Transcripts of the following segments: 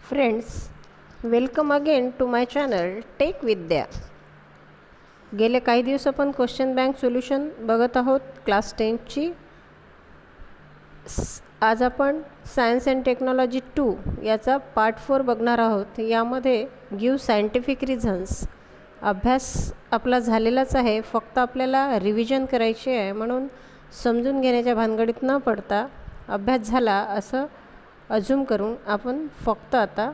Friends, welcome again to my channel tech Vidya. गेले काही दिवस आपण क्वेश्चन बँक सोल्युशन बघत आहोत क्लास 10ची. आज आपण सायन्स अँड टेक्नॉलॉजी 2 याचा पार्ट 4 बघणार आहोत. यामध्ये गिव्ह सायंटिफिक रिझन्स. अभ्यास आपला झालेलाच आहे, फक्त आपल्याला रिव्हिजन करायची आहे. म्हणून समजून घेण्याच्या भानगडीत न पडता अभ्यास झाला असं अझूम करून आपण फक्त आता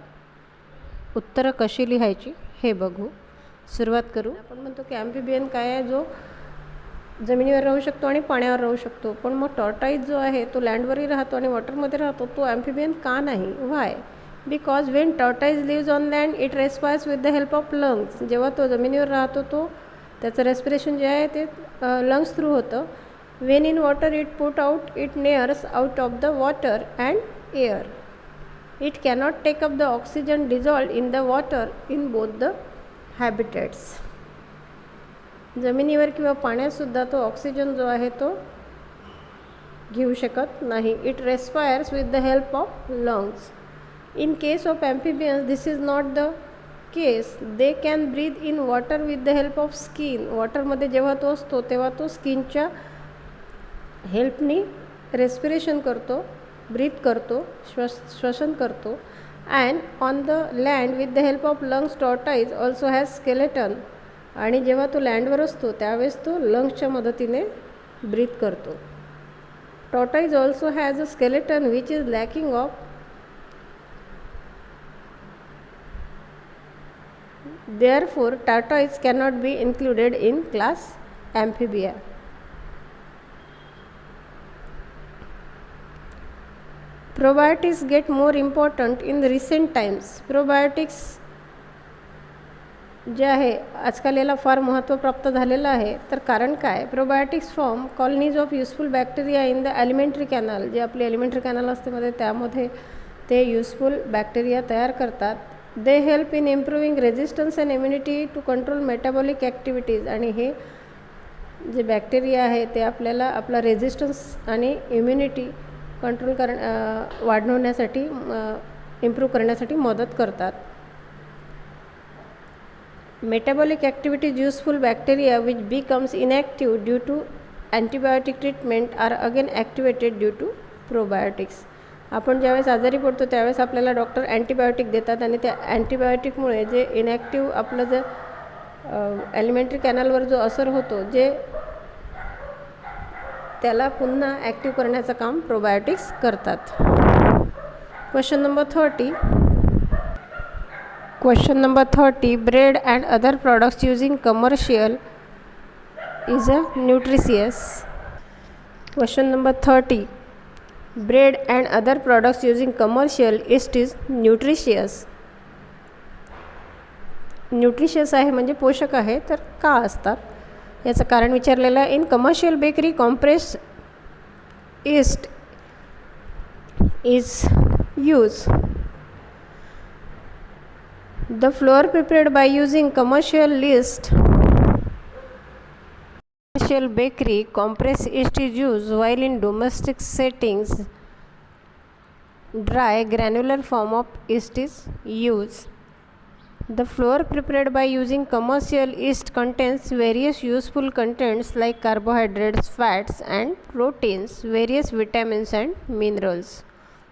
उत्तरं कशी लिहायची हे बघू. सुरुवात करू. आपण म्हणतो की ॲम्फिबियन काय आहे, जो जमिनीवर राहू शकतो आणि पाण्यावर राहू शकतो. पण मग टॉर्टाईज जो आहे तो लँडवरही राहतो आणि वॉटरमध्ये राहतो. तो ॲम्फिबियन का नाही? Why? Because when tortoise lives on land it respires with the help of lungs. जेव्हा तो जमिनीवर राहतो तो त्याचं रेस्पिरेशन जे आहे ते लंग्स थ्रू होतं. When in water it put out it nears out of the water and air. It cannot take up the oxygen dissolved in the water in both the habitats. जमिनीवर किंवा पाण्यातसुद्धा तो oxygen जो आहे तो घेऊ शकत नाही. It respires with the help of lungs. In case of amphibians this is not the case. They can breathe in water with the help of skin. वॉटरमध्ये जेव्हा तो असतो तेव्हा तो स्किनच्या हेल्पनी रेस्पिरेशन करतो, ब्रीथ करतो, श्वसन करतो. And on the land with the help of lungs टॉर्टाईज also has skeleton. आणि जेव्हा तो लँडवर असतो त्यावेळेस तो लंग्सच्या मदतीने ब्रीथ करतो. Tortoise also has a skeleton which is lacking of. Therefore tortoise cannot be included in class amphibia. Probiotics get more important in recent times. Probiotics जे आहे आजकाल याला फार महत्त्व प्राप्त झालेलं आहे. तर कारण काय? Probiotics form colonies of useful bacteria in the alimentary canal. जे आपली ॲलिमेंटरी कॅनल असते मध्ये त्यामध्ये ते युजफुल बॅक्टेरिया तयार करतात. They help in improving resistance and immunity to control metabolic activities. आणि हे जे बॅक्टेरिया आहे ते आपल्याला आपला रेझिस्टन्स आणि इम्युनिटी कंट्रोल वाढवण्यासाठी इम्प्रूव्ह करण्यासाठी मदत करतात. Metabolic activities useful bacteria which becomes inactive due to antibiotic treatment are again activated due to probiotics. आपण ज्यावेळेस आजारी पडतो त्यावेळेस आपल्याला डॉक्टर अँटीबायोटिक देतात आणि त्या अँटीबायोटिकमुळे जे इनॅक्टिव्ह आपलं जे ॲलिमेंटरी कॅनलवर जो असर होतो जे त्याला पुन्हा ॲक्टिव्ह करण्याचं काम प्रोबायोटिक्स करतात. Question number 30. Question number 30. Bread and other products using commercial is a nutritious. Question number 30. Bread and other products using commercial east is nutritious. Nutritious आहे म्हणजे पोषक आहे. तर का असतात याचं कारण विचारलेलं आहे. In commercial bakery compress yeast is use. The flour prepared by using commercial bakery compressed yeast is used, while in domestic settings dry granular form of yeast is used. The flour prepared by using commercial yeast contains various useful contents like carbohydrates, fats and proteins, various vitamins and minerals.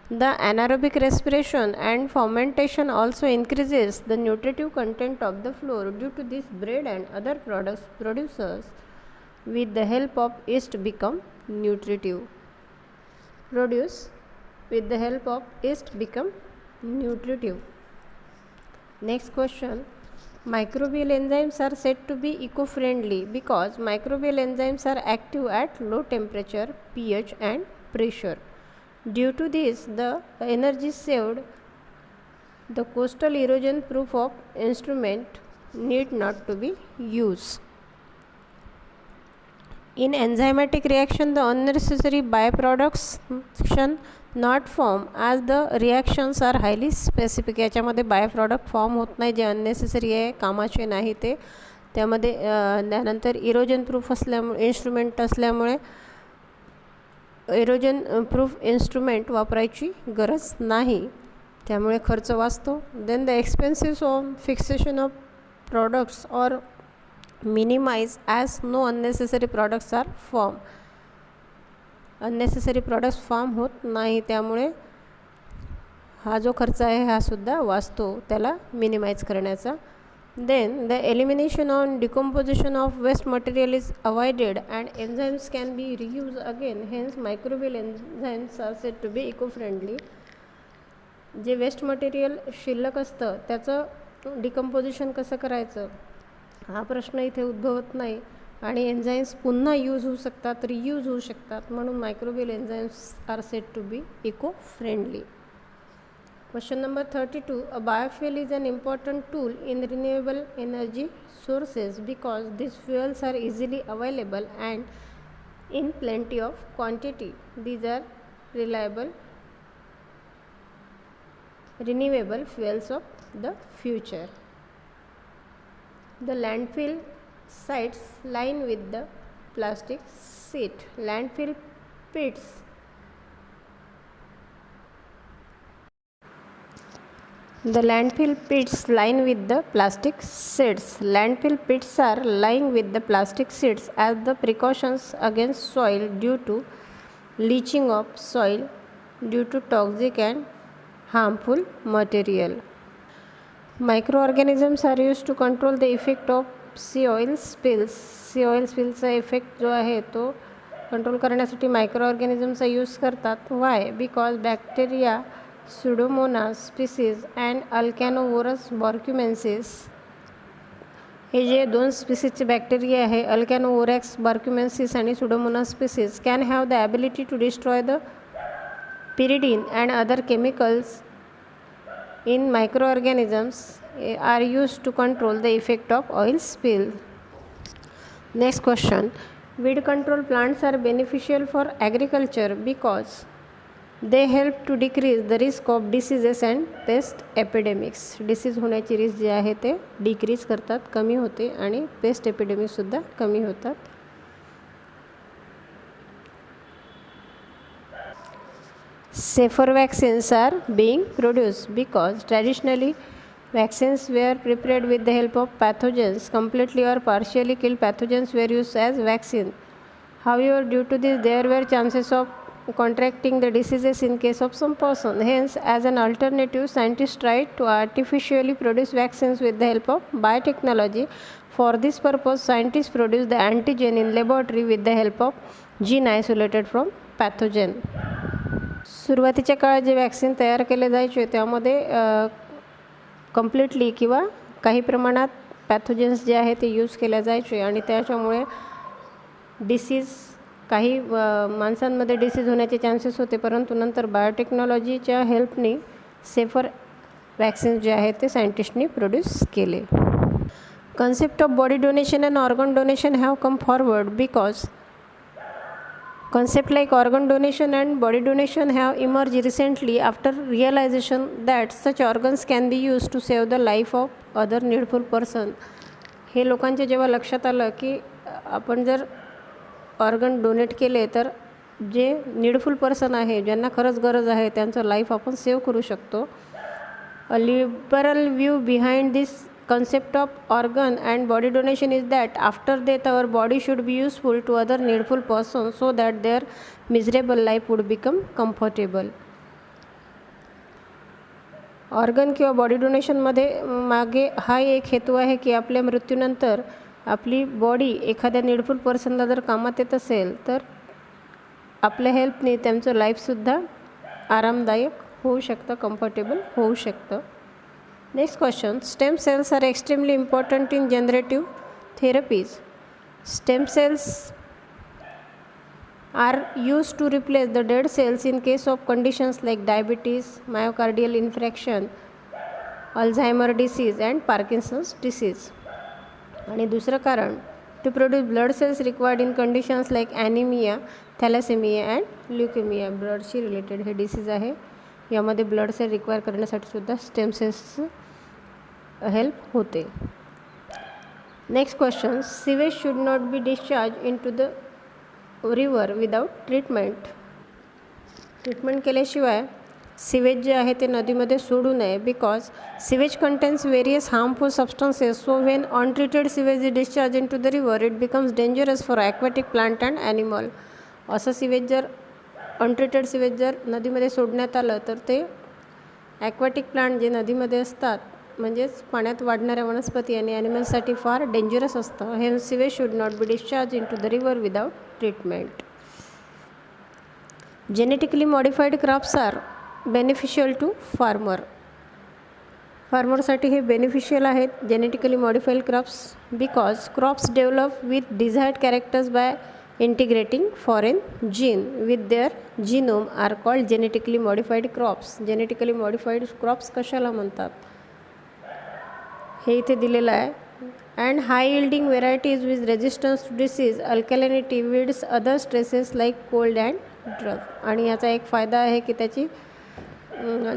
The anaerobic respiration and fermentation also increases the nutritive content of the flour. Due to this, bread and other products producers with the help of yeast become nutritive. Next question. Microbial enzymes are said to be eco-friendly because microbial enzymes are active at low temperature, pH and pressure. Due to this, the energy saved, the coastal erosion proof of instrument need not to be used. In enzymatic reaction, the unnecessary byproducts not form as the reactions are highly specific. याच्यामध्ये by-product form होत नाही जे unnecessary आहे, कामाचे नाही ते. त्यामध्ये त्यानंतर इरोजन प्रूफ असल्यामुळे इन्स्ट्रुमेंट असल्यामुळे इरोजन प्रूफ इन्स्ट्रुमेंट वापरायची गरज नाही. त्यामुळे खर्च वाचतो. Then the expenses on fixation of products or minimize as no unnecessary products are form. Unnecessary products form होत नाही, त्यामुळे हा जो खर्च आहे हा सुद्धा वाचतो त्याला मिनिमाइज करण्याचा. Then the elimination on decomposition of waste material is avoided and enzymes can be reuse again, hence microbial enzymes are said to be eco friendly. जे वेस्ट मटेरियल शिल्लक असतं त्याचं डिकम्पोजिशन कसं करायचं हा प्रश्न इथे उद्भवत नाही आणि एन्झाईम्स पुन्हा यूज होऊ शकतात, रियूज होऊ शकतात, म्हणून microbial enzymes are said to be eco friendly. Question number 32. A biofuel is an important tool in renewable energy sources because these fuels are easily available and in plenty of quantity. These are reliable renewable fuels of the future. The landfill sites line with the plastic sheet. Landfill pits The landfill pits line with the plastic sheets. Landfill pits are lying with the plastic sheets as the precautions against soil due to leaching of soil due to toxic and harmful material. Microorganisms are used to control the effect of sea oil spills. Sea oil spills चा effect जो आहे तो control करण्यासाठी मायक्रोऑर्गॅनिझमचा use करतात. Why? Because bacteria, Pseudomonas species and Alcanivorax borkumensis हे जे 2 स्पीसीजचे बॅक्टेरिया आहे, अल्कॅनोवोरॅक्स बॉर्क्युमेन्सिस आणि Pseudomonas species, can have the ability to destroy the pyridine and other chemicals in microorganisms are used to control the effect of oil spill. Next question. Weed control plants are beneficial for agriculture because they help to decrease the risk of diseases and pest epidemics. Disease होण्याची risk जे आहे ते decrease करतात, कमी होते आणि paste एपिडेमिक्ससुद्धा कमी होतात. Safer vaccines are being produced because traditionally vaccines were prepared with the help of pathogens. Completely or partially killed pathogens were used as vaccine. However, due to this, there were chances of contracting the diseases in case of some person. Hence, as an alternative, scientists tried to artificially produce vaccines with the help of biotechnology. For this purpose, scientists produced the antigen in laboratory with the help of gene isolated from pathogen. सुरुवातीच्या काळात जे vaccine तयार केले जायचे त्यामध्ये completely किंवा काही प्रमाणात पॅथोजेन्स जे आहे ते यूज केले जायचे आणि त्याच्यामुळे डिसीज काही माणसांमध्ये डिसीज होण्याचे चान्सेस होते. परंतु नंतर बायोटेक्नॉलॉजीच्या हेल्पने सेफर वॅक्सिन्स जे आहेत ते सायंटिस्टनी प्रोड्यूस केले. Concept of body donation and organ donation have come forward because concepts like organ donation and body donation have emerged recently after realization that such organs can be used to save the life of other needful person. हे लोकांच्या जेव्हा लक्षात आलं की आपण जर organ donate केले तर जे नीडफुल पर्सन आहे, ज्यांना खरंच गरज आहे, त्यांचं लाईफ आपण सेव्ह करू शकतो. A liberal view behind this concept of organ and body donation is that after death our body should be useful to other needful persons so that their miserable life would become comfortable. Organ किंवा body डोनेशनमध्ये मागे हा एक हेतू आहे की आपल्या मृत्यूनंतर आपली बॉडी एखाद्या नीडफुल पर्सनला जर कामात येत असेल तर आपल्या हेल्पने त्यांचं लाईफसुद्धा आरामदायक होऊ शकतं, कम्फर्टेबल होऊ शकतं. Next question. Stem cells are extremely important in generative therapies. Stem cells are used to replace the dead cells in case of conditions like diabetes, myocardial infarction, Alzheimer disease and Parkinson's disease. आणि दुसरं कारण to produce blood cells required in conditions like anemia, thalassemia and leukemia. ब्लडशी related हे disease आहे. यामध्ये blood cell require करण्यासाठी सुद्धा stem cells help होते. Next question. Sewage should not be discharge into the river without treatment. Treatment केल्याशिवाय sewage जे आहे ते नदीमध्ये सोडू नये because sewage contains various harmful substances so when untreated sewage is discharge into the river it becomes dangerous for aquatic plant and animal. असं sewage जर untreated sewage जर नदीमध्ये सोडण्यात आलं तर ते ॲक्वॅटिक प्लांट जे नदीमध्ये असतात म्हणजेच पाण्यात वाढणाऱ्या वनस्पती आणि ॲनिमल्ससाठी फार डेंजरस असतं. Hence sewage should not be discharge into the river without treatment. Genetically modified crops are beneficial to farmer. फार्मरसाठी हे बेनिफिशियल आहेत genetically modified crops because crops develop with desired characters by integrating foreign gene with their genome are called genetically modified crops. Genetically modified crops कशाला म्हणतात हे इथे दिलेलं आहे. And high yielding varieties with resistance to disease alkalinity weeds other stresses like cold and drug. आणि याचा एक फायदा आहे की त्याची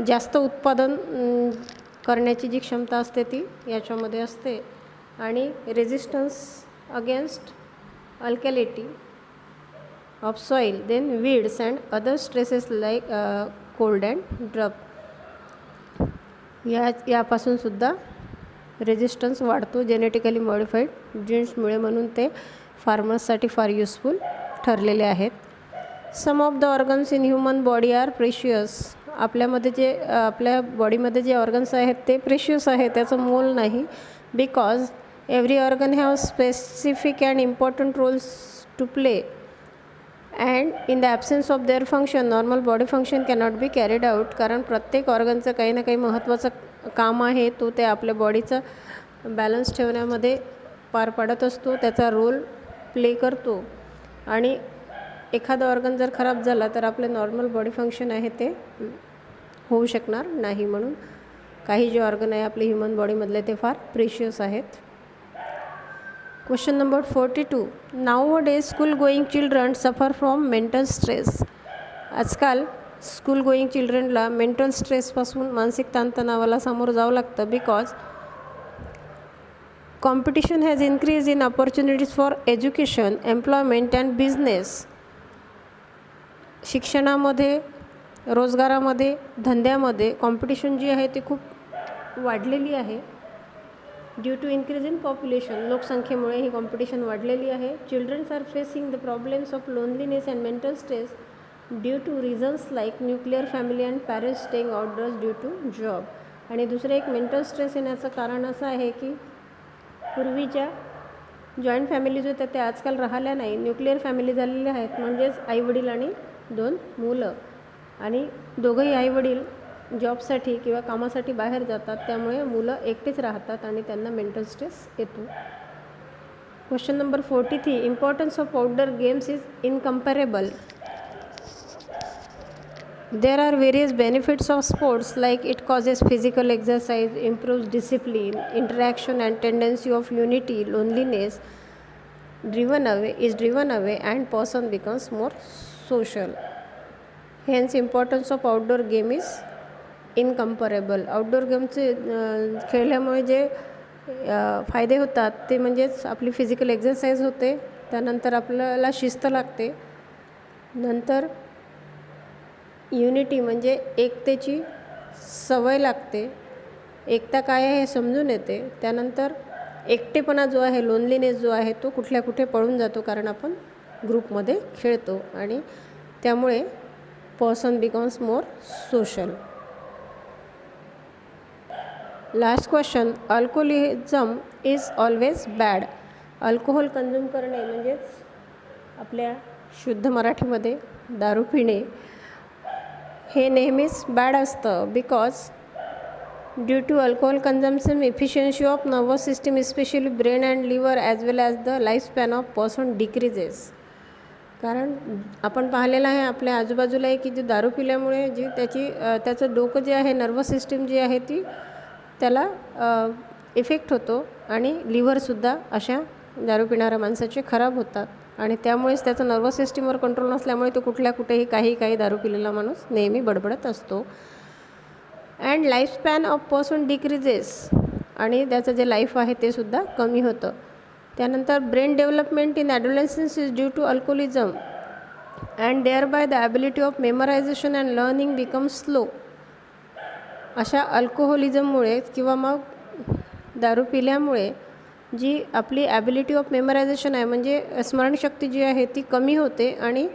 जास्त उत्पादन करण्याची जी क्षमता असते ती याच्यामध्ये असते आणि resistance against alkalinity of soil then weeds and other stresses like cold and drug यापासूनसुद्धा रेजिस्टन्स वाढतो जेनेटिकली मॉडिफाईड जीन्समुळे. म्हणून ते फार्मर्ससाठी फार युजफुल ठरलेले आहेत. Some of the organs in human body are precious. आपल्या बॉडीमध्ये जे ऑर्गन्स आहेत ते प्रेशियस आहे, त्याचं मोल नाही. Because every organ have specific and important roles to play and in the absence of their function normal body function cannot be carried out. कारण प्रत्येक ऑर्गनचं काही ना काही महत्त्वाचं काम आहे, तो ते आपल्या बॉडीचं बॅलन्स ठेवण्यामध्ये पार पाडत असतो, त्याचा रोल प्ले करतो. आणि एखादा ऑर्गन जर खराब झाला तर आपले नॉर्मल बॉडी फंक्शन आहे ते होऊ शकणार नाही. म्हणून काही जे ऑर्गन आहे आपले ह्युमन बॉडीमधले ते फार प्रेशियस आहेत. Question number 42. Now days school going children suffer from mental stress. आजकाल स्कूल गोईंग चिल्ड्रनला मेंटल स्ट्रेसपासून मानसिक ताणतणावाला सामोरं जावं लागतं because competition has increase in opportunities for education employment and business. शिक्षणामध्ये, रोजगारामध्ये, धंद्यामध्ये कॉम्पिटिशन जी आहे ती खूप वाढलेली आहे due to increase in population. लोकसंख्येमुळे ही कॉम्पिटिशन वाढलेली आहे. Childrens are facing the problems of loneliness and mental stress due to reasons like nuclear family and parents staying outdoors due to job. आणि दुसरं एक मेंटल स्ट्रेस येण्याचं कारण असं आहे की पूर्वीच्या जॉईंट फॅमिलीज होत्या त्या आजकाल राहिल्या नाही, न्यूक्लिअर फॅमिली झालेल्या आहेत. म्हणजेच आईवडील आणि 2 मुलं आणि दोघंही आईवडील जॉबसाठी किंवा कामासाठी बाहेर जातात, त्यामुळे मुलं एकटेच राहतात आणि त्यांना मेंटल स्ट्रेस येतो. Question number 43. Importance of outdoor games is incomparable. There are various benefits of sports like it causes physical exercise, improves discipline, interaction and tendency of unity, loneliness is driven away and person becomes more social. Hence importance of outdoor game is incomparable. Outdoor गेमचे खेळल्यामुळे जे फायदे होतात ते म्हणजेच आपली physical exercise होते, त्यानंतर आपल्याला शिस्त लागते, नंतर युनिटी म्हणजे एकतेची सवय लागते, एकता काय आहे हे समजून येते, त्यानंतर एकटेपणा जो आहे, लोनलीनेस जो आहे तो कुठे पळून जातो कारण आपण ग्रुपमध्ये खेळतो आणि त्यामुळे person becomes more social. Last question. Alcoholism is always bad. Alcohol consume करणे म्हणजेच आपल्या शुद्ध मराठीमध्ये दारू पिणे हे नेहमीच बॅड असतं because due to alcohol consumption efficiency of nervous system especially brain and liver as well as the life span of person decreases. कारण आपण पाहिलेलं आहे आपल्या आजूबाजूला आहे की जे दारू पिल्यामुळे जी त्याचं डोकं जे आहे, नर्वस सिस्टीम जी आहे ती त्याला इफेक्ट होतो आणि लिव्हरसुद्धा अशा दारू पिणाऱ्या माणसाचे खराब होतात आणि त्यामुळेच त्याचं नर्वस सिस्टीमवर कंट्रोल नसल्यामुळे तो कुठेही काही दारू पिलेला माणूस नेहमी बडबडत असतो. And life span of person decreases आणि त्याचं जे लाईफ आहे ते सुद्धा कमी होतं. त्यानंतर brain development in adolescence is due to alcoholism and thereby the ability of memorisation and learning become slow. अशा अल्कोहोलिझममुळे किंवा मग दारू पिल्यामुळे जी आपली ॲबिलिटी ऑफ मेमरायझेशन आहे, म्हणजे स्मरणशक्ती जी आहे ती कमी होते आणि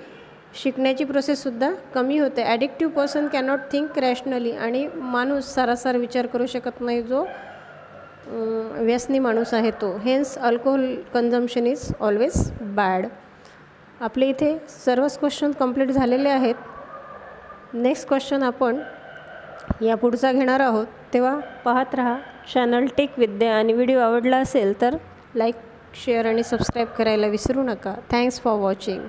शिकण्याची प्रोसेससुद्धा कमी होते. Addictive person cannot think rationally, आणि माणूस सारासार विचार करू शकत नाही जो व्यसनी माणूस आहे तो. Hence alcohol consumption is always bad. आपले इथे सर्वच क्वेश्चन कंप्लीट झालेले आहेत. नेक्स्ट क्वेश्चन आपण या पुढचा घेणार आहोत, तेव्हा पाहत राहा चॅनल टेक विद्या. आणि व्हिडिओ आवडला असेल तर लाईक, शेअर आणि सबस्क्राईब करायला विसरू नका. Thanks for watching.